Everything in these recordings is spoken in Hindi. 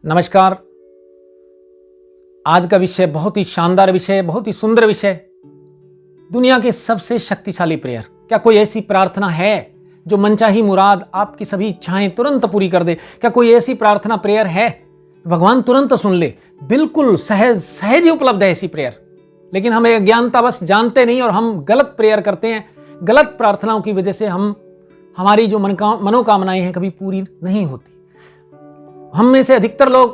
नमस्कार। आज का विषय बहुत ही शानदार विषय, बहुत ही सुंदर विषय, दुनिया के सबसे शक्तिशाली प्रेयर। क्या कोई ऐसी प्रार्थना है जो मनचाही मुराद, आपकी सभी इच्छाएं तुरंत पूरी कर दे? क्या कोई ऐसी प्रार्थना प्रेयर है भगवान तुरंत सुन ले? बिल्कुल सहज सहज ही उपलब्ध है ऐसी प्रेयर, लेकिन हम अज्ञानतावश जानते नहीं और हम गलत प्रेयर करते हैं। गलत प्रार्थनाओं की वजह से हमारी जो मनोकामनाएं हैं कभी पूरी नहीं होती। हम में से अधिकतर लोग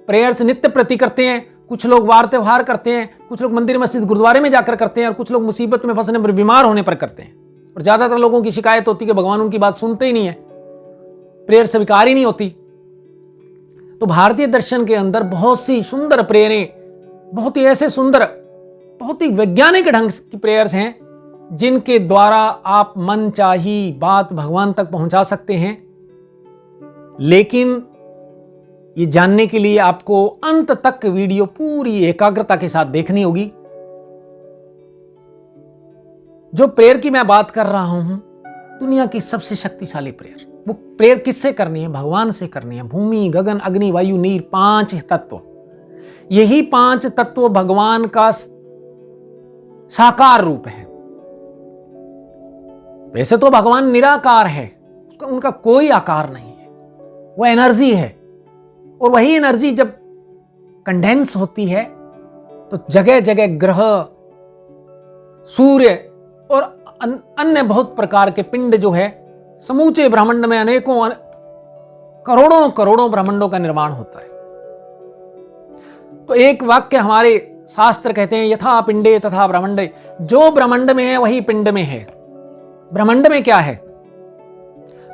प्रेयर से नित्य प्रति करते हैं, कुछ लोग वार त्योहार करते हैं, कुछ लोग मंदिर मस्जिद गुरुद्वारे में जाकर करते हैं और कुछ लोग मुसीबत में फंसने पर, बीमार होने पर करते हैं। और ज्यादातर लोगों की शिकायत होती है कि भगवान उनकी बात सुनते ही नहीं है, प्रेयर स्वीकार ही नहीं होती। तो भारतीय दर्शन के अंदर बहुत सी सुंदर प्रेयरें, बहुत ही ऐसे सुंदर, बहुत ही वैज्ञानिक ढंग की प्रेयर्स हैं जिनके द्वारा आप मन चाही बात भगवान तक पहुंचा सकते हैं। लेकिन ये जानने के लिए आपको अंत तक वीडियो पूरी एकाग्रता के साथ देखनी होगी। जो प्रेयर की मैं बात कर रहा हूं, दुनिया की सबसे शक्तिशाली प्रेयर, वो प्रेयर किससे करनी है? भगवान से करनी है। भूमि, गगन, अग्नि, वायु, नीर, 5 तत्व। यही 5 तत्व भगवान का साकार रूप है। वैसे तो भगवान निराकार है, उनका कोई आकार नहीं है, वो एनर्जी है। और वही एनर्जी जब कंडेंस होती है तो जगह जगह ग्रह, सूर्य और अन्य बहुत प्रकार के पिंड जो है, समूचे ब्रह्मांड में अनेकों करोड़ों करोड़ों ब्रह्मांडों का निर्माण होता है। तो एक वाक्य हमारे शास्त्र कहते हैं, यथा पिंडे तथा ब्रह्मांडे। जो ब्रह्मांड में है वही पिंड में है। ब्रह्मांड में क्या है?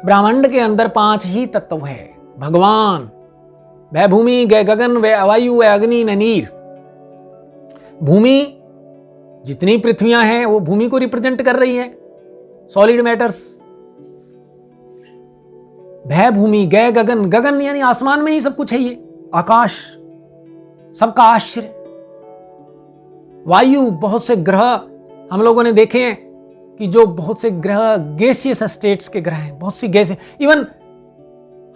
ब्रह्मांड के अंदर 5 ही तत्व है। भगवान, वह भूमि, वह गगन, वह वायु, वह अग्नि, न नीर। भूमि, जितनी पृथ्वियां हैं वो भूमि को रिप्रेजेंट कर रही है, सॉलिड मैटर्स। वह भूमि, गए गगन, गगन यानी आसमान में ही सब कुछ है, ये आकाश, सबका आश्चर्य। वायु, बहुत से ग्रह हम लोगों ने देखे हैं कि जो बहुत से ग्रह गैसियस स्टेट्स के ग्रह हैं, बहुत सी गैसें। इवन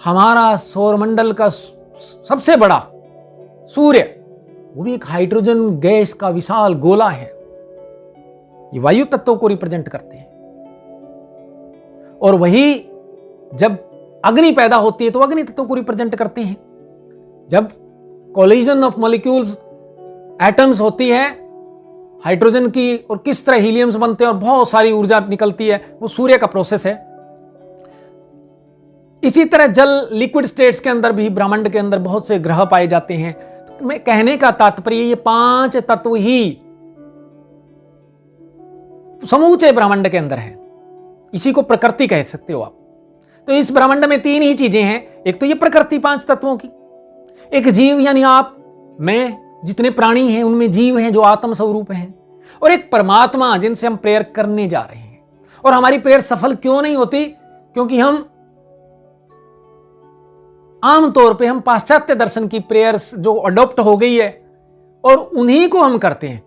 हमारा सौरमंडल का सबसे बड़ा सूर्य, वो भी एक हाइड्रोजन गैस का विशाल गोला है। ये वायु तत्वों को रिप्रेजेंट करते हैं। और वही जब अग्नि पैदा होती है तो अग्नि तत्वों को रिप्रेजेंट करते हैं। जब कोलिजन ऑफ मॉलिक्यूल्स, एटम्स होती है हाइड्रोजन की, और किस तरह हीलियम्स बनते हैं और बहुत सारी ऊर्जा निकलती है, वो सूर्य का प्रोसेस है। इसी तरह जल, लिक्विड स्टेट्स के अंदर भी ब्रह्मांड के अंदर बहुत से ग्रह पाए जाते हैं। तो मैं कहने का तात्पर्य, ये 5 तत्व ही समूचे ब्रह्मांड के अंदर है। इसी को प्रकृति कह सकते हो आप। तो इस ब्रह्मांड में 3 ही चीजें हैं। एक तो ये प्रकृति 5 तत्वों की, एक जीव यानी आप, मैं, जितने प्राणी हैं उनमें जीव हैं जो आत्म स्वरूप हैं, और एक परमात्मा जिनसे हम प्रेयर करने जा रहे हैं। और हमारी प्रेयर सफल क्यों नहीं होती? क्योंकि हम आमतौर पे हम पाश्चात्य दर्शन की प्रेयर्स जो अडॉप्ट हो गई है और उन्हीं को हम करते हैं।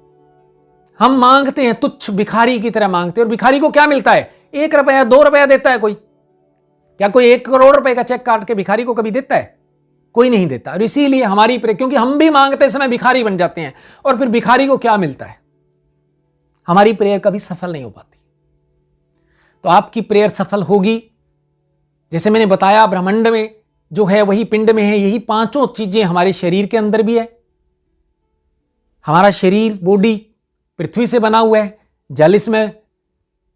हम मांगते हैं, तुच्छ भिखारी की तरह मांगते हैं। और भिखारी को क्या मिलता है? 1 रुपया, 2 रुपया देता है कोई? क्या कोई 1 करोड़ रुपए का चेक काट के भिखारी को कभी देता है? कोई नहीं देता। और इसीलिए हमारी प्रेयर, क्योंकि हम भी मांगते समय भिखारी बन जाते हैं, और फिर भिखारी को क्या मिलता है? हमारी प्रेयर कभी सफल नहीं हो पाती। तो आपकी प्रेयर सफल होगी, जैसे मैंने बताया, ब्रह्मांड में जो है वही पिंड में है। यही 5 चीजें हमारे शरीर के अंदर भी है। हमारा शरीर, बॉडी पृथ्वी से बना हुआ है। जल इसमें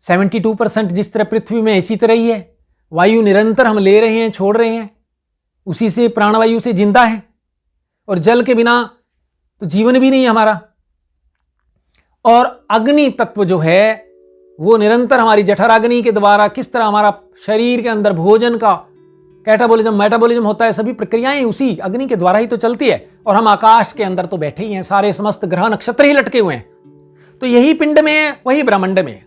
72%, जिस तरह पृथ्वी में इसी तरह ही है। वायु निरंतर हम ले रहे हैं, छोड़ रहे हैं, उसी से, प्राणवायु से जिंदा है। और जल के बिना तो जीवन भी नहीं है हमारा। और अग्नि तत्व जो है वो निरंतर हमारी जठराग्नि के द्वारा किस तरह हमारा शरीर के अंदर भोजन का कैटाबॉलिज्म, मेटाबॉलिज्म होता है, सभी प्रक्रियाएं उसी अग्नि के द्वारा ही तो चलती है। और हम आकाश के अंदर तो बैठे ही हैं, सारे समस्त ग्रह नक्षत्र ही लटके हुए हैं। तो यही पिंड में है, वही ब्रह्मांड में है।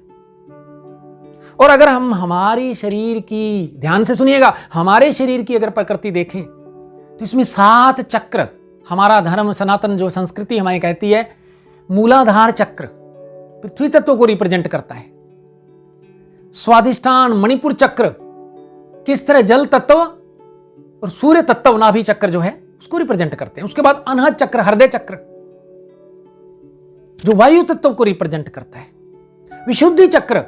और अगर हम हमारी शरीर की, ध्यान से सुनिएगा, हमारे शरीर की अगर प्रकृति देखें तो इसमें 7 चक्र, हमारा धर्म सनातन जो संस्कृति हमें कहती है, मूलाधार चक्र पृथ्वी तत्व को रिप्रेजेंट करता है। स्वादिष्ठान मणिपुर चक्र किस तरह जल तत्व और सूर्य तत्व नाभि चक्र जो है उसको रिप्रेजेंट करते हैं। उसके बाद अनहद चक्र, हृदय चक्र, जो वायु तत्व को रिप्रेजेंट करता है। विशुद्धि चक्र,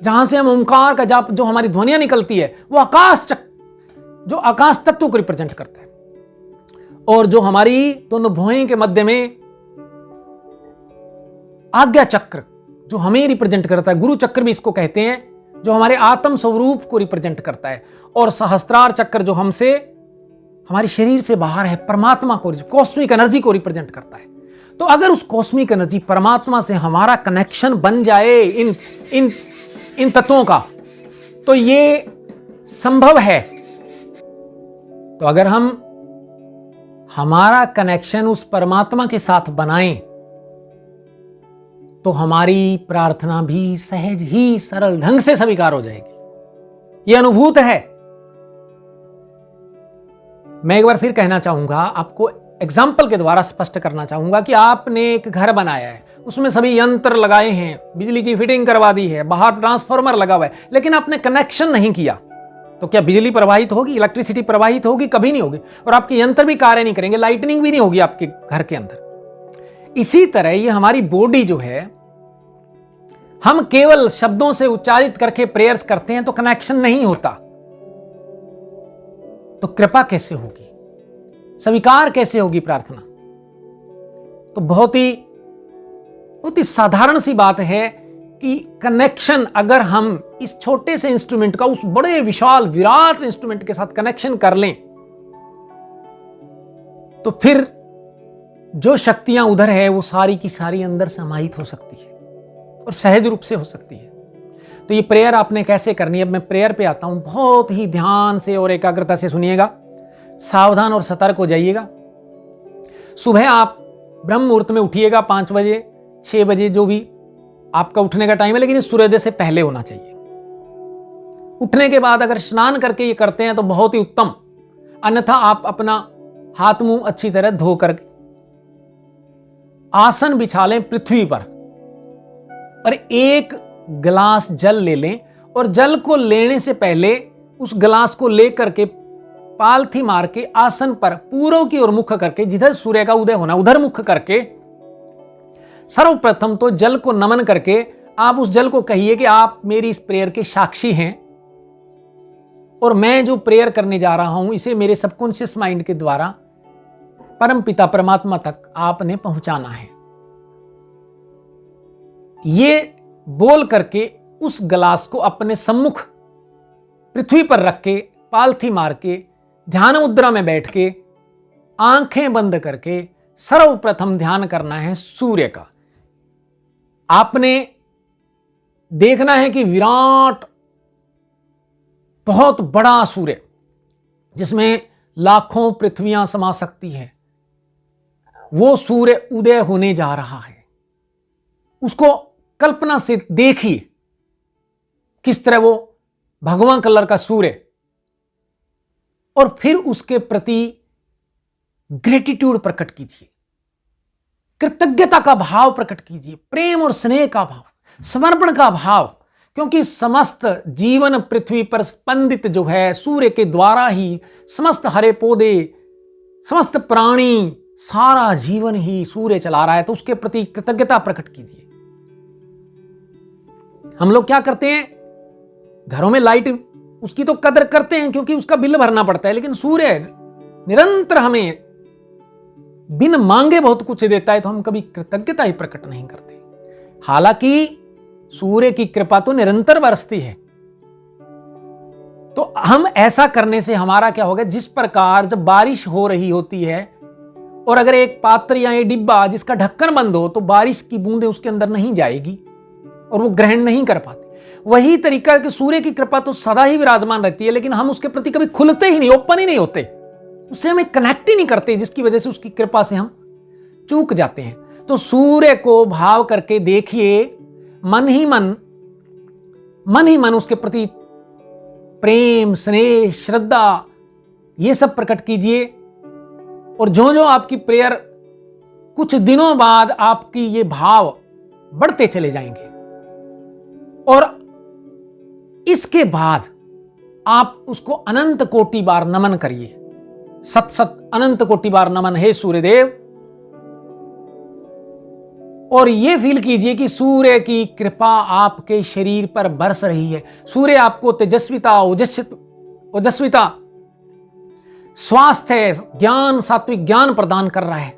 जहां से हम ओंकार का जाप, जो हमारी ध्वनियां निकलती है, वो आकाश चक्र, जो आकाश तत्व को रिप्रेजेंट करता है। और जो हमारी दोनों भुजाओं के मध्य में आज्ञा चक्र, जो हमें रिप्रेजेंट करता है, गुरु चक्र भी इसको कहते हैं, जो हमारे आत्म स्वरूप को रिप्रेजेंट करता है। और सहस्त्रार चक्र, जो हमसे, हमारे शरीर से बाहर है, परमात्मा को, कॉस्मिक एनर्जी को रिप्रेजेंट करता है। तो अगर उस कॉस्मिक एनर्जी परमात्मा से हमारा कनेक्शन बन जाए इन इन इन तत्वों का, तो ये संभव है। तो अगर हम हमारा कनेक्शन उस परमात्मा के साथ बनाएं, तो हमारी प्रार्थना भी सहज ही सरल ढंग से स्वीकार हो जाएगी। यह अनुभूत है। मैं एक बार फिर कहना चाहूंगा, आपको एग्जाम्पल के द्वारा स्पष्ट करना चाहूंगा कि आपने एक घर बनाया है, उसमें सभी यंत्र लगाए हैं, बिजली की फिटिंग करवा दी है, बाहर ट्रांसफार्मर लगा हुआ है, लेकिन आपने कनेक्शन नहीं किया, तो क्या बिजली प्रवाहित होगी, इलेक्ट्रिसिटी प्रवाहित होगी? कभी नहीं होगी। और आपके यंत्र भी कार्य नहीं करेंगे, लाइटनिंग भी नहीं होगी आपके घर के अंदर। इसी तरह ये हमारी बॉडी जो है, हम केवल शब्दों से उच्चारित करके प्रेयर्स करते हैं तो कनेक्शन नहीं होता। तो कृपा कैसे होगी, स्वीकार कैसे होगी प्रार्थना? तो बहुत ही साधारण सी बात है कि कनेक्शन, अगर हम इस छोटे से इंस्ट्रूमेंट का उस बड़े विशाल विराट इंस्ट्रूमेंट के साथ कनेक्शन कर लें, तो फिर जो शक्तियां उधर है वो सारी की सारी अंदर समाहित हो सकती है और सहज रूप से हो सकती है। तो ये प्रेयर आपने कैसे करनी है? अब मैं प्रेयर पे आता हूं, बहुत ही ध्यान से और एकाग्रता से सुनिएगा, सावधान और सतर्क हो जाइएगा। सुबह आप ब्रह्म मुहूर्त में उठिएगा, 5 बजे 6 बजे, जो भी आपका उठने का टाइम है, लेकिन इस सूर्योदय से पहले होना चाहिए। उठने के बाद अगर स्नान करके ये करते हैं तो बहुत ही उत्तम, अन्यथा आप अपना हाथ मुंह अच्छी तरह धो करके आसन बिछा लें पृथ्वी पर और एक गिलास जल ले लें, और जल को लेने से पहले उस गिलास को लेकर के पालथी मार के आसन पर पूर्व की ओर मुख करके, जिधर सूर्य का उदय होना उधर मुख करके, सर्वप्रथम तो जल को नमन करके आप उस जल को कहिए कि आप मेरी इस प्रेयर के साक्षी हैं और मैं जो प्रेयर करने जा रहा हूं इसे मेरे सबकॉन्शियस माइंड के द्वारा परम पिता परमात्मा तक आपने पहुंचाना है। ये बोल करके उस गिलास को अपने सम्मुख पृथ्वी पर रख के, पालथी मार के, ध्यान मुद्रा में बैठ के, आंखें बंद करके सर्वप्रथम ध्यान करना है सूर्य का। आपने देखना है कि विराट बहुत बड़ा सूर्य, जिसमें लाखों पृथ्वियां समा सकती है, वो सूर्य उदय होने जा रहा है। उसको कल्पना से देखिए किस तरह वो भगवा कलर का सूर्य, और फिर उसके प्रति ग्रेटिट्यूड प्रकट कीजिए, कृतज्ञता का भाव प्रकट कीजिए, प्रेम और स्नेह का भाव, समर्पण का भाव, क्योंकि समस्त जीवन पृथ्वी पर स्पंदित जो है सूर्य के द्वारा ही, समस्त हरे पौधे, समस्त प्राणी, सारा जीवन ही सूर्य चला रहा है, तो उसके प्रति कृतज्ञता प्रकट कीजिए। हम लोग क्या करते हैं, घरों में लाइट, उसकी तो कदर करते हैं क्योंकि उसका बिल भरना पड़ता है, लेकिन सूर्य निरंतर हमें बिन मांगे बहुत कुछ देता है, तो हम कभी कृतज्ञता ही प्रकट नहीं करते। हालांकि सूर्य की कृपा तो निरंतर बरसती है। तो हम ऐसा करने से हमारा क्या होगा, जिस प्रकार जब बारिश हो रही होती है और अगर एक पात्र या एक डिब्बा जिसका ढक्कन बंद हो, तो बारिश की बूंदें उसके अंदर नहीं जाएगी और वो ग्रहण नहीं कर पाती। वही तरीका कि सूर्य की कृपा तो सदा ही विराजमान रहती है, लेकिन हम उसके प्रति कभी खुलते ही नहीं, ओपन ही नहीं होते, उससे हमें कनेक्ट ही नहीं करते, जिसकी वजह से उसकी कृपा से हम चूक जाते हैं। तो सूर्य को भाव करके देखिए, मन ही मन उसके प्रति प्रेम, स्नेह, श्रद्धा ये सब प्रकट कीजिए। और जो जो आपकी प्रेयर, कुछ दिनों बाद आपकी ये भाव बढ़ते चले जाएंगे, और इसके बाद आप उसको अनंत कोटि बार नमन करिए। सत सत अनंत कोटि बार नमन हे सूर्यदेव। और यह फील कीजिए कि सूर्य की कृपा आपके शरीर पर बरस रही है। सूर्य आपको तेजस्विता, ओजस्विता, स्वास्थ्य, ज्ञान, सात्विक ज्ञान प्रदान कर रहा है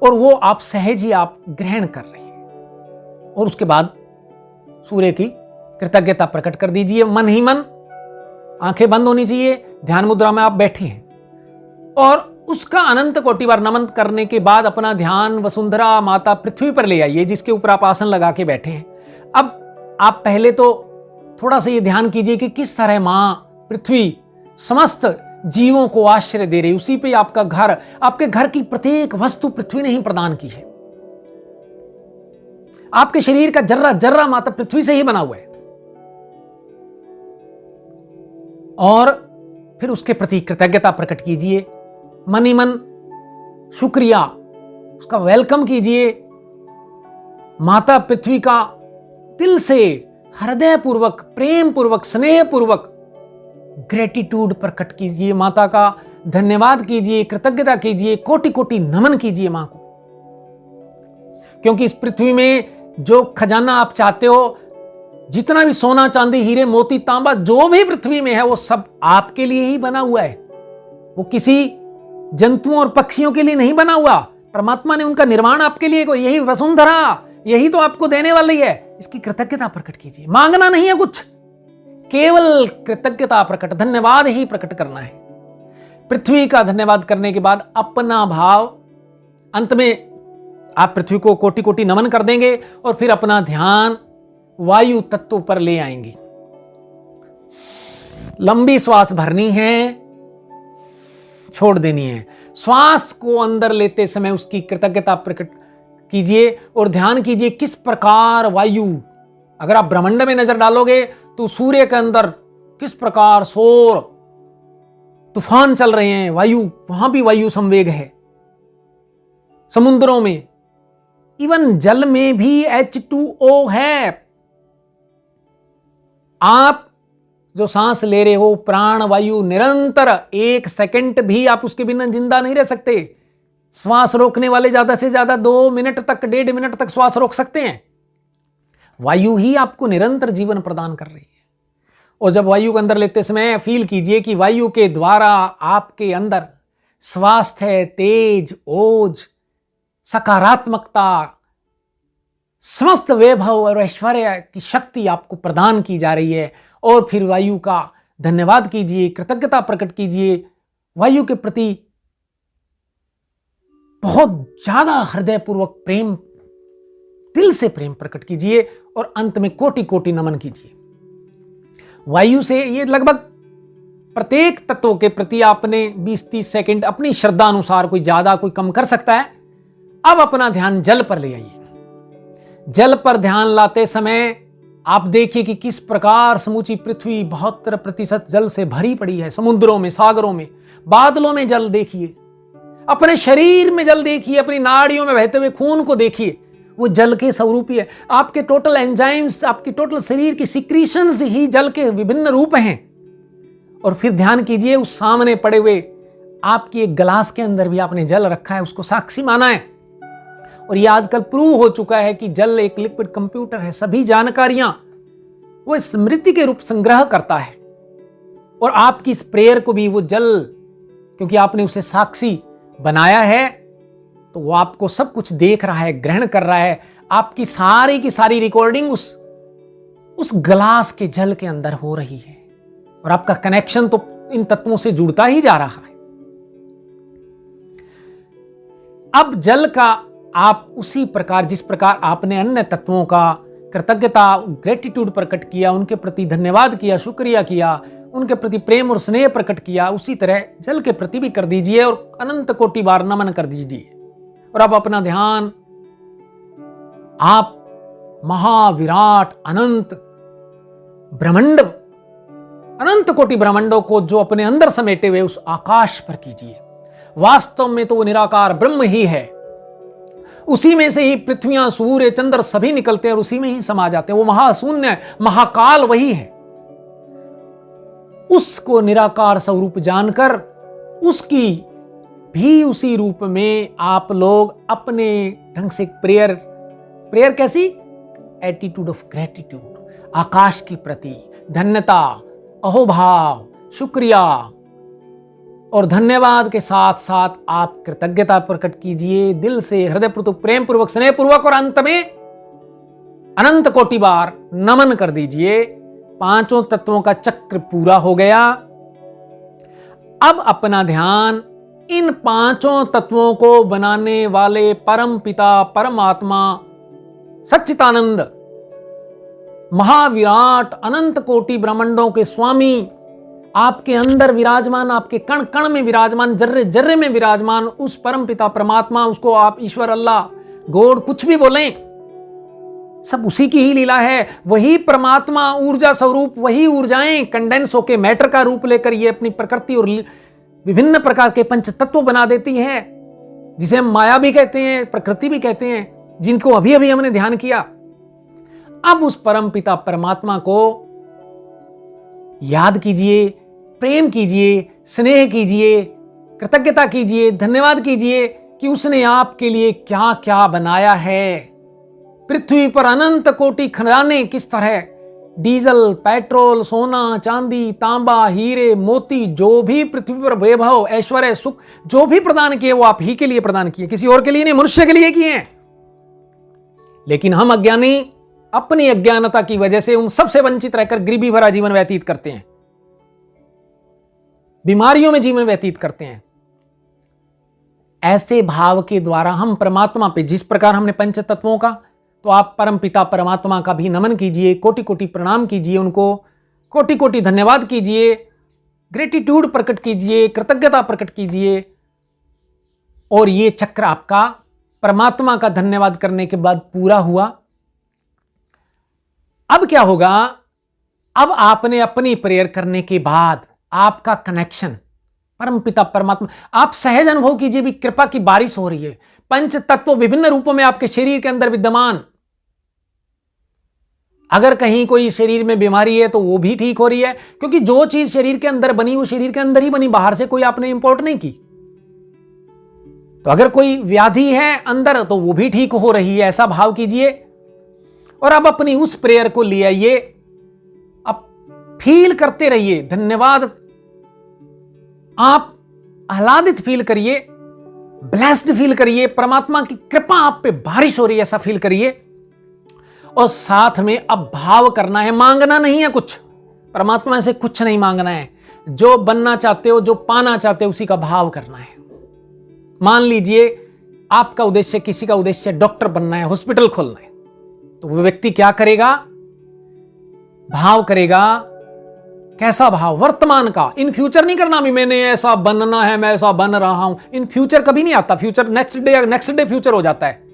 और वो आप सहज ही आप ग्रहण कर रहे हैं। और उसके बाद सूर्य की कृतज्ञता प्रकट कर दीजिए मन ही मन। आंखें बंद होनी चाहिए, ध्यान मुद्रा में आप बैठे हैं और उसका अनंत कोटि बार नमन करने के बाद अपना ध्यान वसुंधरा माता पृथ्वी पर ले आइए, जिसके ऊपर आप आसन लगा के बैठे हैं। अब आप पहले तो थोड़ा सा ये ध्यान कीजिए कि किस तरह मां पृथ्वी समस्त जीवों को आश्रय दे रही, उसी पे आपका घर, आपके घर की प्रत्येक वस्तु पृथ्वी ने ही प्रदान की है। आपके शरीर का जर्रा जर्रा माता पृथ्वी से ही बना हुआ है। और फिर उसके प्रति कृतज्ञता प्रकट कीजिए, मन ही मन शुक्रिया, उसका वेलकम कीजिए। माता पृथ्वी का दिल से हृदय पूर्वक, प्रेम पूर्वक, स्नेह पूर्वक ग्रेटिट्यूड प्रकट कीजिए। माता का धन्यवाद कीजिए, कृतज्ञता कीजिए, कोटि कोटि नमन कीजिए मां को। क्योंकि इस पृथ्वी में जो खजाना आप चाहते हो, जितना भी सोना चांदी हीरे मोती तांबा जो भी पृथ्वी में है, वो सब आपके लिए ही बना हुआ है। वो किसी जंतुओं और पक्षियों के लिए नहीं बना हुआ। परमात्मा ने उनका निर्माण आपके लिए, यही वसुंधरा, यही तो आपको देने वाली है। इसकी कृतज्ञता प्रकट कीजिए। मांगना नहीं है कुछ, केवल कृतज्ञता प्रकट, धन्यवाद ही प्रकट करना है। पृथ्वी का धन्यवाद करने के बाद अपना भाव, अंत में आप पृथ्वी को कोटि कोटि नमन कर देंगे और फिर अपना ध्यान वायु तत्व पर ले आएंगे। लंबी श्वास भरनी है, छोड़ देनी है। श्वास को अंदर लेते समय उसकी कृतज्ञता प्रकट कीजिए और ध्यान कीजिए किस प्रकार वायु, अगर आप ब्रह्मांड में नजर डालोगे तो सूर्य के अंदर किस प्रकार शोर तूफान चल रहे हैं, वायु, वहां भी वायु संवेग है। समुद्रों में, इवन जल में भी H2O है। आप जो सांस ले रहे हो, प्राण वायु निरंतर, एक सेकंड भी आप उसके बिना जिंदा नहीं रह सकते। श्वास रोकने वाले ज्यादा से ज्यादा 2 मिनट तक, 1.5 मिनट तक श्वास रोक सकते हैं। वायु ही आपको निरंतर जीवन प्रदान कर रही है। और जब वायु को अंदर लेते समय फील कीजिए कि वायु के द्वारा आपके अंदर स्वास्थ्य, तेज, ओज, सकारात्मकता, समस्त वैभव और ऐश्वर्य की शक्ति आपको प्रदान की जा रही है। और फिर वायु का धन्यवाद कीजिए, कृतज्ञता प्रकट कीजिए। वायु के प्रति बहुत ज्यादा हृदयपूर्वक प्रेम, दिल से प्रेम प्रकट कीजिए और अंत में कोटि कोटि नमन कीजिए। वायु से ये लगभग प्रत्येक तत्वों के प्रति आपने 20-30 सेकंड अपनी श्रद्धा अनुसार, कोई ज्यादा कोई कम कर सकता है। अब अपना ध्यान जल पर ले आइए। जल पर ध्यान लाते समय आप देखिए कि किस प्रकार समूची पृथ्वी 72% जल से भरी पड़ी है। समुद्रों में, सागरों में, बादलों में जल देखिए, अपने शरीर में जल देखिए, अपनी नाड़ियों में बहते हुए खून को देखिए, वो जल के स्वरूपी है। आपके टोटल एंजाइम्स, आपकी टोटल शरीर की सिक्रीशंस ही जल के विभिन्न रूप हैं। और फिर ध्यान कीजिए उस सामने पड़े हुए आपकी एक गिलास के अंदर भी आपने जल रखा है, उसको साक्षी माना है। और ये आजकल प्रूव हो चुका है कि जल एक लिक्विड कंप्यूटर है। सभी जानकारियां वो स्मृति के रूप संग्रह करता है। और आपकी इस प्रेयर को भी वो जल, क्योंकि आपने उसे साक्षी बनाया है, तो वो आपको सब कुछ देख रहा है, ग्रहण कर रहा है। आपकी सारी की सारी रिकॉर्डिंग उस गिलास के जल के अंदर हो रही है। और आपका कनेक्शन तो इन तत्वों से जुड़ता ही जा रहा है। अब जल का आप उसी प्रकार, जिस प्रकार आपने अन्य तत्वों का कृतज्ञता, ग्रेटिट्यूड प्रकट किया, उनके प्रति धन्यवाद किया, शुक्रिया किया, उनके प्रति प्रेम और स्नेह प्रकट किया, उसी तरह जल के प्रति भी कर दीजिए और अनंत कोटि बार नमन कर दीजिए। और अब अपना ध्यान आप महाविराट अनंत ब्रह्मांड, अनंत कोटि ब्रह्मांडों को जो अपने अंदर समेटे हुए उस आकाश पर कीजिए। वास्तव में तो वो निराकार ब्रह्म ही है। उसी में से ही पृथ्वियां, सूर्य, चंद्र सभी निकलते हैं और उसी में ही समा जाते हैं। वो महाशून्य, महाकाल वही है। उसको निराकार स्वरूप जानकर उसकी भी उसी रूप में आप लोग अपने ढंग से प्रेयर कैसी, एटीट्यूड ऑफ ग्रेटिट्यूड, आकाश के प्रति धन्यता, अहोभाव, शुक्रिया और धन्यवाद के साथ साथ आप कृतज्ञता प्रकट कीजिए दिल से, हृदयपूर्वक, प्रेम पूर्वक, स्नेह पूर्वक, और अंत में अनंत कोटि बार नमन कर दीजिए। पांचों तत्वों का चक्र पूरा हो गया। अब अपना ध्यान इन पांचों तत्वों को बनाने वाले परम पिता परमात्मा सच्चिदानंद महाविराट अनंत कोटि ब्रह्मांडों के स्वामी आपके अंदर विराजमान, आपके कण कण में विराजमान, जर्रे जर्रे में विराजमान उस परम पिता परमात्मा, उसको आप ईश्वर, अल्लाह, गॉड कुछ भी बोलें, सब उसी की ही लीला है। वही परमात्मा ऊर्जा स्वरूप, वही ऊर्जाएं कंडेंस होकर मैटर का रूप लेकर ये अपनी प्रकृति और विभिन्न प्रकार के पंच तत्व बना देती है, जिसे हम माया भी कहते हैं, प्रकृति भी कहते हैं, जिनको अभी अभी हमने ध्यान किया। अब उस परम पिता परमात्मा को याद कीजिए, प्रेम कीजिए, स्नेह कीजिए, कृतज्ञता कीजिए, धन्यवाद कीजिए कि उसने आपके लिए क्या क्या बनाया है। पृथ्वी पर अनंत कोटि खजाने किस तरह, डीजल, पेट्रोल, सोना, चांदी, तांबा, हीरे, मोती, जो भी पृथ्वी पर वैभव, ऐश्वर्य, सुख जो भी प्रदान किए वो आप ही के लिए प्रदान किए, किसी और के लिए नहीं, मनुष्य के लिए किए हैं। लेकिन हम अज्ञानी अपनी अज्ञानता की वजह से उन सबसे वंचित रहकर गरीबी भरा जीवन व्यतीत करते हैं, बीमारियों में जीवन व्यतीत करते हैं। ऐसे भाव के द्वारा हम परमात्मा पे, जिस प्रकार हमने पंच तत्वों का, तो आप परम पिता परमात्मा का भी नमन कीजिए, कोटि कोटि प्रणाम कीजिए, उनको कोटि कोटि धन्यवाद कीजिए, ग्रेटिट्यूड प्रकट कीजिए, कृतज्ञता प्रकट कीजिए। और ये चक्र आपका परमात्मा का धन्यवाद करने के बाद पूरा हुआ। अब क्या होगा, अब आपने अपनी प्रेयर करने के बाद आपका कनेक्शन परम पिता परमात्मा, आप सहज अनुभव कीजिए भी कृपा की बारिश हो रही है। पंच तत्व विभिन्न रूपों में आपके शरीर के अंदर विद्यमान, अगर कहीं कोई शरीर में बीमारी है तो वो भी ठीक हो रही है, क्योंकि जो चीज शरीर के अंदर बनी वो शरीर के अंदर ही बनी, बाहर से कोई आपने इंपोर्ट नहीं की। तो अगर कोई व्याधि है अंदर तो वो भी ठीक हो रही है, ऐसा भाव कीजिए। और अब अपनी उस प्रेयर को ले आइए, अब फील करते रहिए धन्यवाद, आप आह्लादित फील करिए, ब्लेस्ड फील करिए, परमात्मा की कृपा आप पे बारिश हो रही है ऐसा फील करिए। और साथ में अब भाव करना है, मांगना नहीं है कुछ, परमात्मा से कुछ नहीं मांगना है, जो बनना चाहते हो, जो पाना चाहते हो उसी का भाव करना है। मान लीजिए आपका उद्देश्य, किसी का उद्देश्य डॉक्टर बनना है, हॉस्पिटल खोलना है, तो वो व्यक्ति क्या करेगा, भाव करेगा। कैसा भाव, वर्तमान का, इन फ्यूचर नहीं करना भी मैंने ऐसा बनना है, मैं ऐसा बन रहा हूं, इन फ्यूचर कभी नहीं आता, फ्यूचर नेक्स्ट डे फ्यूचर हो जाता है।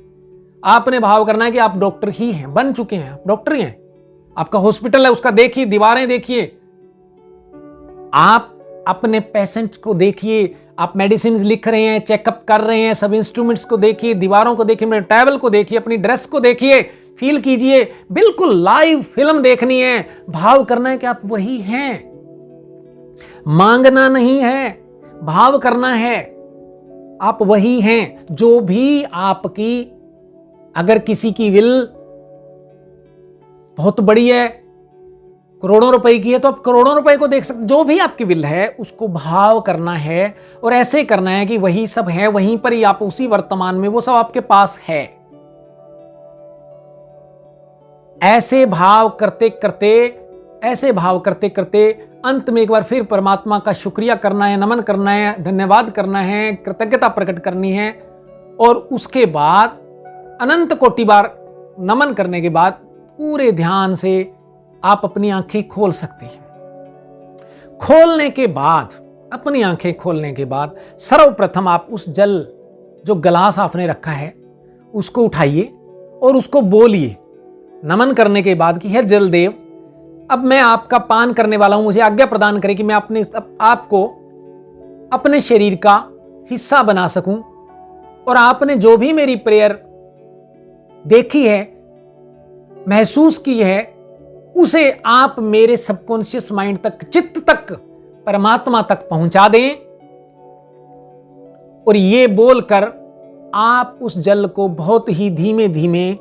आपने भाव करना है कि आप डॉक्टर ही हैं, बन चुके हैं, आप डॉक्टर ही हैं, आपका हॉस्पिटल है, उसका देखिए, दीवारें देखिए, आप अपने पेशेंट्स को देखिए, आप मेडिसिन लिख रहे हैं, चेकअप कर रहे हैं, सब इंस्ट्रूमेंट्स को देखिए, दीवारों को देखिए, मेरे टेबल को देखिए, अपनी ड्रेस को देखिए, फील कीजिए, बिल्कुल लाइव फिल्म देखनी है। भाव करना है कि आप वही हैं, मांगना नहीं है, भाव करना है, आप वही हैं। जो भी आपकी, अगर किसी की विल बहुत बड़ी है, करोड़ों रुपए की है, तो आप करोड़ों रुपए को देख सकते, जो भी आपकी विल है उसको भाव करना है। और ऐसे करना है कि वही सब है, वहीं पर ही आप, उसी वर्तमान में वो सब आपके पास है। ऐसे भाव करते करते अंत में एक बार फिर परमात्मा का शुक्रिया करना है, नमन करना है, धन्यवाद करना है, कृतज्ञता प्रकट करनी है। और उसके बाद अनंत कोटि बार नमन करने के बाद पूरे ध्यान से आप अपनी आंखें खोल सकते हैं। खोलने के बाद, अपनी आंखें खोलने के बाद सर्वप्रथम आप उस जल, जो गिलास आपने रखा है, उसको उठाइए और उसको बोलिए नमन करने के बाद कि हे जलदेव, अब मैं आपका पान करने वाला हूं, मुझे आज्ञा प्रदान करें कि मैं आपको अपने शरीर का हिस्सा बना सकूं। और आपने जो भी मेरी प्रेयर देखी है, महसूस की है, उसे आप मेरे सबकॉन्शियस माइंड तक, चित्त तक, परमात्मा तक पहुंचा दें। और ये बोलकर आप उस जल को बहुत ही धीमे धीमे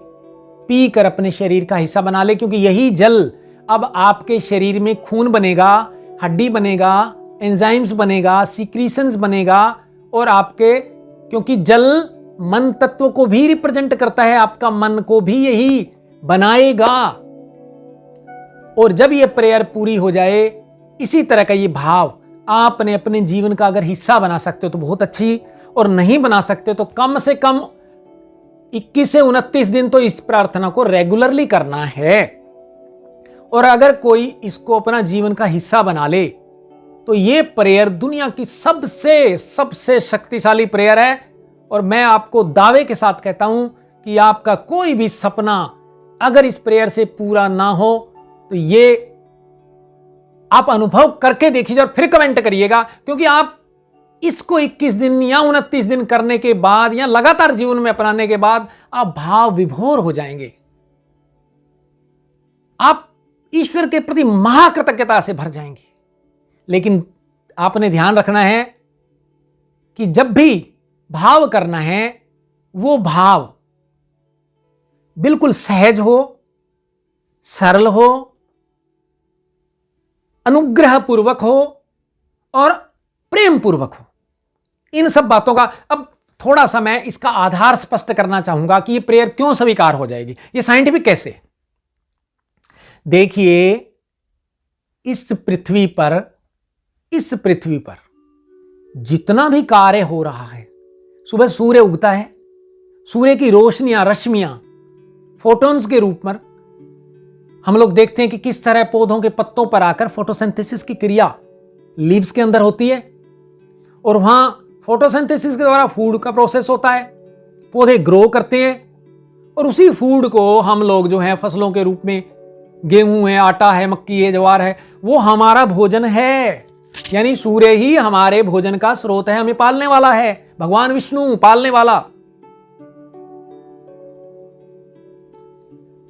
पीकर अपने शरीर का हिस्सा बना ले, क्योंकि यही जल अब आपके शरीर में खून बनेगा, हड्डी बनेगा, एंजाइम्स बनेगा, सीक्रीशंस बनेगा, और आपके, क्योंकि जल मन तत्व को भी रिप्रेजेंट करता है, आपका मन को भी यही बनाएगा। और जब ये प्रेयर पूरी हो जाए, इसी तरह का ये भाव आपने अपने जीवन का अगर हिस्सा बना सकते हो तो बहुत अच्छी, और नहीं बना सकते तो कम से कम 21 से 29 दिन तो इस प्रार्थना को रेगुलरली करना है। और अगर कोई इसको अपना जीवन का हिस्सा बना ले तो ये प्रेयर दुनिया की सबसे शक्तिशाली प्रेयर है। और मैं आपको दावे के साथ कहता हूं कि आपका कोई भी सपना अगर इस प्रेयर से पूरा ना हो तो ये आप अनुभव करके देखिए और फिर कमेंट करिएगा, क्योंकि आप इसको 21 दिन या 29 दिन करने के बाद या लगातार जीवन में अपनाने के बाद आप भाव विभोर हो जाएंगे। आप ईश्वर के प्रति महाकृतज्ञता से भर जाएंगे। लेकिन आपने ध्यान रखना है कि जब भी भाव करना है वो भाव बिल्कुल सहज हो, सरल हो, अनुग्रह पूर्वक हो और प्रेम पूर्वक हो। इन सब बातों का अब थोड़ा सा मैं इसका आधार स्पष्ट करना चाहूंगा कि ये प्रेयर क्यों स्वीकार हो जाएगी, ये साइंटिफिक कैसे। देखिए, इस पृथ्वी पर जितना भी कार्य हो रहा है, सुबह सूर्य उगता है, सूर्य की रोशनियां, रश्मियां फोटॉन्स के रूप में हम लोग देखते हैं कि किस तरह पौधों के पत्तों पर आकर फोटोसिंथेसिस की क्रिया लीव्स के अंदर होती है, और वहां फोटोसिंथेसिस के द्वारा फूड का प्रोसेस होता है, पौधे ग्रो करते हैं, और उसी फूड को हम लोग जो है फसलों के रूप में, गेहूं है, आटा है, मक्की है, ज्वार है, वो हमारा भोजन है। यानी सूर्य ही हमारे भोजन का स्रोत है, हमें पालने वाला है, भगवान विष्णु पालने वाला।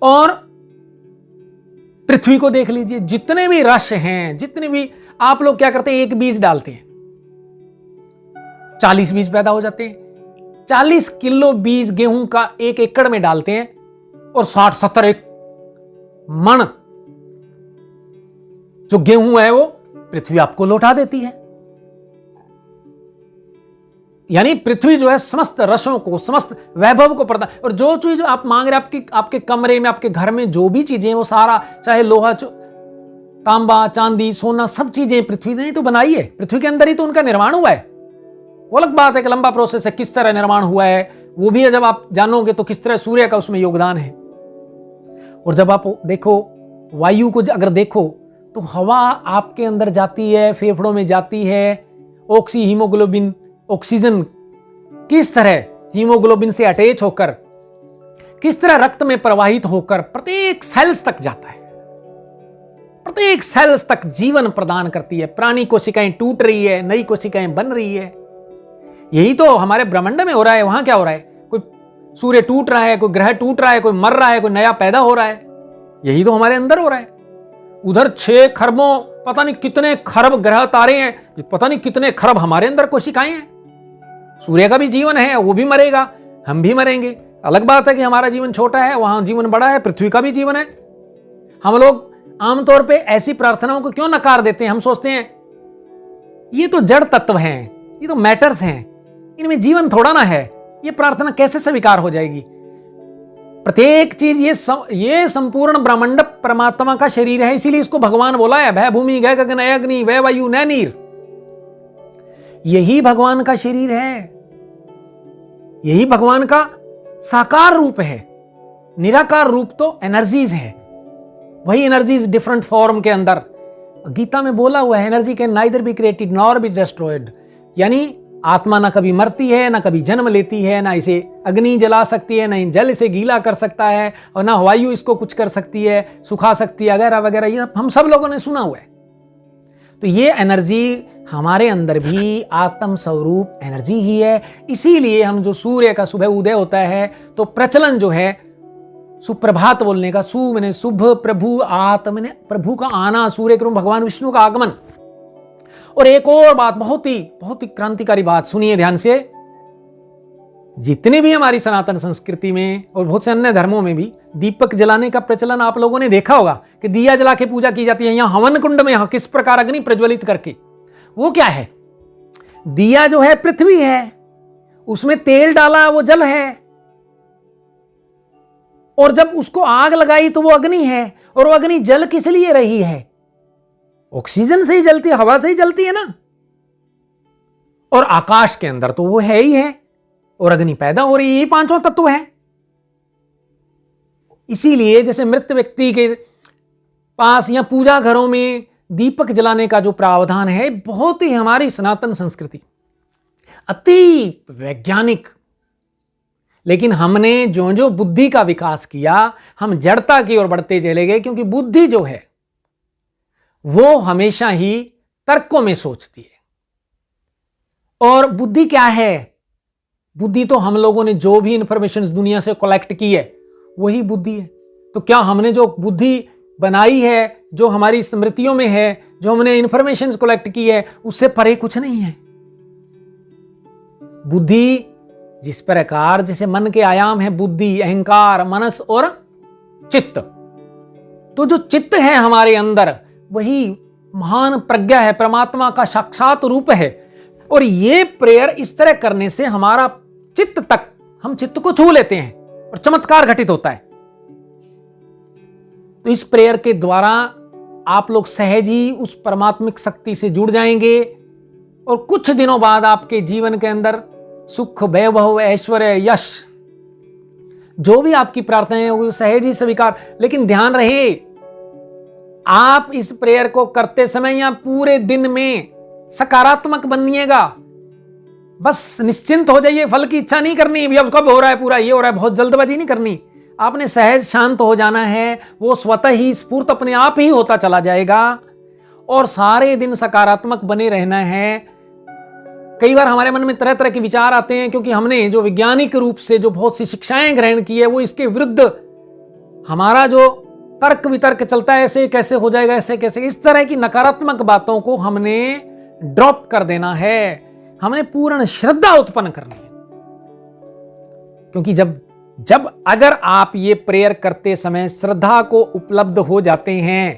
और पृथ्वी को देख लीजिए, जितने भी रस हैं, जितने भी, आप लोग क्या करते हैं, एक बीज डालते हैं, 40 बीज पैदा हो जाते हैं। 40 किलो बीज गेहूं का 1 एकड़ में डालते हैं और 60-70 एक मन जो गेहूं है वो पृथ्वी आपको लौटा देती है। यानी पृथ्वी जो है समस्त रसों को, समस्त वैभव को प्रदान, और जो चीज आप मांग रहे हैं आपके कमरे में, आपके घर में जो भी चीजें, वो सारा, चाहे लोहा, तांबा, चांदी, सोना, सब चीजें पृथ्वी ने तो बनाई है, पृथ्वी के अंदर ही तो उनका निर्माण हुआ है। वो अलग बात है कि लंबा प्रोसेस है, किस तरह निर्माण हुआ है वो भी है, जब आप जानोगे तो किस तरह सूर्य का उसमें योगदान है। और जब आप देखो वायु को, अगर देखो तो हवा आपके अंदर जाती है, फेफड़ों में जाती है, हीमोग्लोबिन, ऑक्सीजन किस तरह हीमोग्लोबिन से अटैच होकर, किस तरह रक्त में प्रवाहित होकर प्रत्येक सेल्स तक जाता है, प्रत्येक सेल्स तक जीवन प्रदान करती है। प्राणी कोशिकाएं टूट रही है, नई कोशिकाएं बन रही है। यही तो हमारे ब्रह्मांड में हो रहा है। वहां क्या हो रहा है, कोई सूर्य टूट रहा है, कोई ग्रह टूट रहा है, कोई मर रहा है, कोई नया पैदा हो रहा है। यही तो हमारे अंदर हो रहा है। उधर 6 खरबों, पता नहीं कितने खरब ग्रह तारे हैं, पता नहीं कितने खरब हमारे अंदर कोशिकाएं हैं। सूर्य का भी जीवन है, वो भी मरेगा, हम भी मरेंगे। अलग बात है कि हमारा जीवन छोटा है, वहां जीवन बड़ा है, पृथ्वी का भी जीवन है। हम लोग आमतौर पे ऐसी प्रार्थनाओं को क्यों नकार देते हैं? हम सोचते हैं ये तो जड़ तत्व हैं, ये तो मैटर्स हैं, इनमें जीवन थोड़ा ना है, ये प्रार्थना कैसे स्वीकार हो जाएगी? प्रत्येक चीज ये संपूर्ण ब्रह्मांड परमात्मा का शरीर है, इसीलिए इसको भगवान बोला है, भय भूमि गय गगन अग्नि वै वायु न नीर। यही भगवान का शरीर है, यही भगवान का साकार रूप है। निराकार रूप तो एनर्जीज है, वही एनर्जीज डिफरेंट फॉर्म के अंदर। गीता में बोला हुआ है, energy can neither be created nor be destroyed. यानी आत्मा ना कभी मरती है, ना कभी जन्म लेती है, ना इसे अग्नि जला सकती है, ना जल इसे गीला कर सकता है, और ना वायु इसको कुछ कर सकती है, सुखा सकती है, वगैरह वगैरह। ये हम सब लोगों ने सुना हुआ है। तो ये एनर्जी हमारे अंदर भी आत्म स्वरूप एनर्जी ही है। इसीलिए हम जो सूर्य का सुबह उदय होता है तो प्रचलन जो है सुप्रभात बोलने का, सु मैंने शुभ, प्रभु, आत मैंने प्रभु का आना, सूर्य के रूप भगवान विष्णु का आगमन। और एक और बात, बहुत ही क्रांतिकारी बात, सुनिए ध्यान से। जितने भी हमारी सनातन संस्कृति में और बहुत से अन्य धर्मों में भी दीपक जलाने का प्रचलन आप लोगों ने देखा होगा कि दिया जला के पूजा की जाती है। यहां हवन कुंड में यहां किस प्रकार अग्नि प्रज्वलित करके, वो क्या है, दिया जो है पृथ्वी है, उसमें तेल डाला वो जल है, और जब उसको आग लगाई तो वो अग्नि है। और वो अग्नि जल किस लिए रही है, ऑक्सीजन से ही जलती है, हवा से ही जलती है ना। और आकाश के अंदर तो वो है ही है, और अग्नि पैदा हो रही है। ये पांचों तत्व हैं। इसीलिए जैसे मृत व्यक्ति के पास या पूजा घरों में दीपक जलाने का जो प्रावधान है, बहुत ही हमारी सनातन संस्कृति अति वैज्ञानिक। लेकिन हमने जो जो बुद्धि का विकास किया, हम जड़ता की ओर बढ़ते चले गए, क्योंकि बुद्धि जो है वो हमेशा ही तर्कों में सोचती है। और बुद्धि क्या है, बुद्धि तो हम लोगों ने जो भी इंफॉर्मेशन दुनिया से कलेक्ट की है वही बुद्धि है। तो क्या हमने जो बुद्धि बनाई है, जो हमारी स्मृतियों में है, जो हमने इंफॉर्मेशन कलेक्ट की है, उससे परे कुछ नहीं है। बुद्धि जिस प्रकार, जैसे मन के आयाम है बुद्धि, अहंकार, मनस और चित्त, तो जो चित्त है हमारे अंदर वही महान प्रज्ञा है, परमात्मा का साक्षात रूप है। और ये प्रेयर इस तरह करने से हमारा चित्त तक, हम चित्त को छू लेते हैं और चमत्कार घटित होता है। तो इस प्रेयर के द्वारा आप लोग सहज ही उस परमात्मिक शक्ति से जुड़ जाएंगे, और कुछ दिनों बाद आपके जीवन के अंदर सुख, वैभव, ऐश्वर्य, यश, जो भी आपकी प्रार्थनाएं होगी सहज ही स्वीकार। लेकिन ध्यान रहे, आप इस प्रेयर को करते समय या पूरे दिन में सकारात्मक बनिएगा। बस निश्चिंत हो जाइए, फल की इच्छा नहीं करनी, अब कब हो रहा है पूरा, ये हो रहा है, बहुत जल्दबाजी नहीं करनी। आपने सहज शांत हो जाना है, वो स्वतः ही स्फूर्त अपने आप ही होता चला जाएगा। और सारे दिन सकारात्मक बने रहना है। कई बार हमारे मन में तरह तरह के विचार आते हैं, क्योंकि हमने जो वैज्ञानिक रूप से जो बहुत सी शिक्षाएं ग्रहण की है, वो इसके विरुद्ध हमारा जो तर्क वितर्क चलता है, ऐसे कैसे हो जाएगा, ऐसे कैसे, इस तरह की नकारात्मक बातों को हमने ड्रॉप कर देना है। हमने पूर्ण श्रद्धा उत्पन्न करनी है। क्योंकि जब अगर आप ये प्रेयर करते समय श्रद्धा को उपलब्ध हो जाते हैं,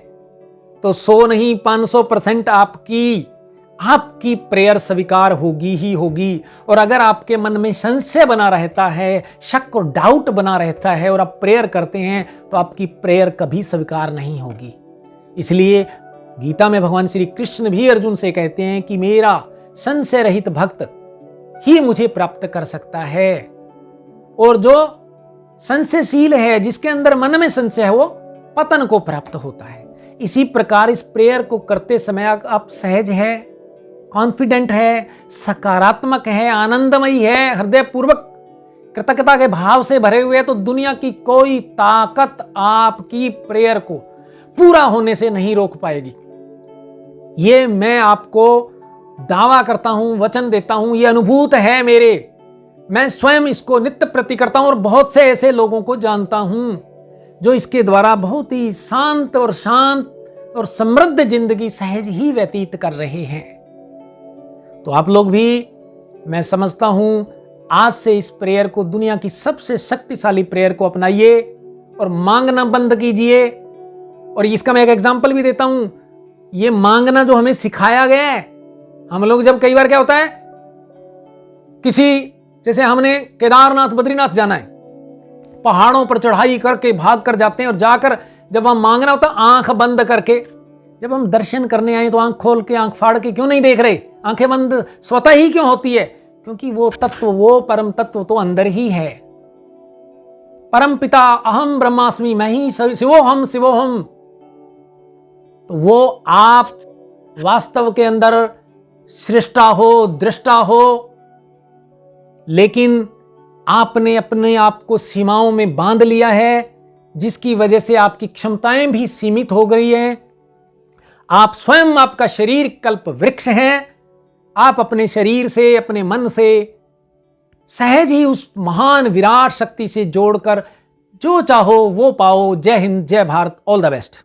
तो 100 नहीं 500% आपकी प्रेयर स्वीकार होगी ही होगी। और अगर आपके मन में संशय बना रहता है, शक और डाउट बना रहता है, और आप प्रेयर करते हैं, तो आपकी प्रेयर कभी स्वीकार नहीं होगी। इसलिए गीता में भगवान श्री कृष्ण भी अर्जुन से कहते हैं कि मेरा संशय रहित भक्त ही मुझे प्राप्त कर सकता है। और जो संशयशील है, जिसके अंदर मन में संशय है, वो पतन को प्राप्त होता है। इसी प्रकार इस प्रेयर को करते समय आप सहज है, कॉन्फिडेंट है, सकारात्मक है, आनंदमयी है, हृदय पूर्वक कृतज्ञता के भाव से भरे हुए, तो दुनिया की कोई ताकत आपकी प्रेयर को पूरा होने से नहीं रोक पाएगी। ये मैं आपको दावा करता हूं, वचन देता हूं, ये अनुभूत है मेरे। मैं स्वयं इसको नित्य प्रति करता हूं, और बहुत से ऐसे लोगों को जानता हूं जो इसके द्वारा बहुत ही शांत और समृद्ध जिंदगी सहज ही व्यतीत कर रहे हैं। तो आप लोग भी, मैं समझता हूं, आज से इस प्रेयर को, दुनिया की सबसे शक्तिशाली प्रेयर को अपनाइए और मांगना बंद कीजिए। और इसका मैं एक एग्जांपल भी देता हूं। ये मांगना जो हमें सिखाया गया है, हम लोग जब कई बार क्या होता है, जैसे हमने केदारनाथ, बद्रीनाथ जाना है, पहाड़ों पर चढ़ाई करके भाग कर जाते हैं, और जाकर जब हम मांगना होता है आंख बंद करके, जब हम दर्शन करने आए तो आंख खोल के, आंख फाड़ के क्यों नहीं देख रहे, आंखें बंद स्वतः ही क्यों होती है? क्योंकि वो तत्व, वो परम तत्व तो अंदर ही है। परम पिता अहम ब्रह्मास्मि, मैं ही शिवोहम शिवोहम। तो वो आप वास्तव के अंदर सृष्टा हो, दृष्टा हो, लेकिन आपने अपने आप को सीमाओं में बांध लिया है, जिसकी वजह से आपकी क्षमताएं भी सीमित हो गई हैं। आप स्वयं, आपका शरीर कल्प वृक्ष है। आप अपने शरीर से, अपने मन से सहज ही उस महान विराट शक्ति से जोड़कर जो चाहो वो पाओ। जय हिंद, जय भारत, ऑल द बेस्ट।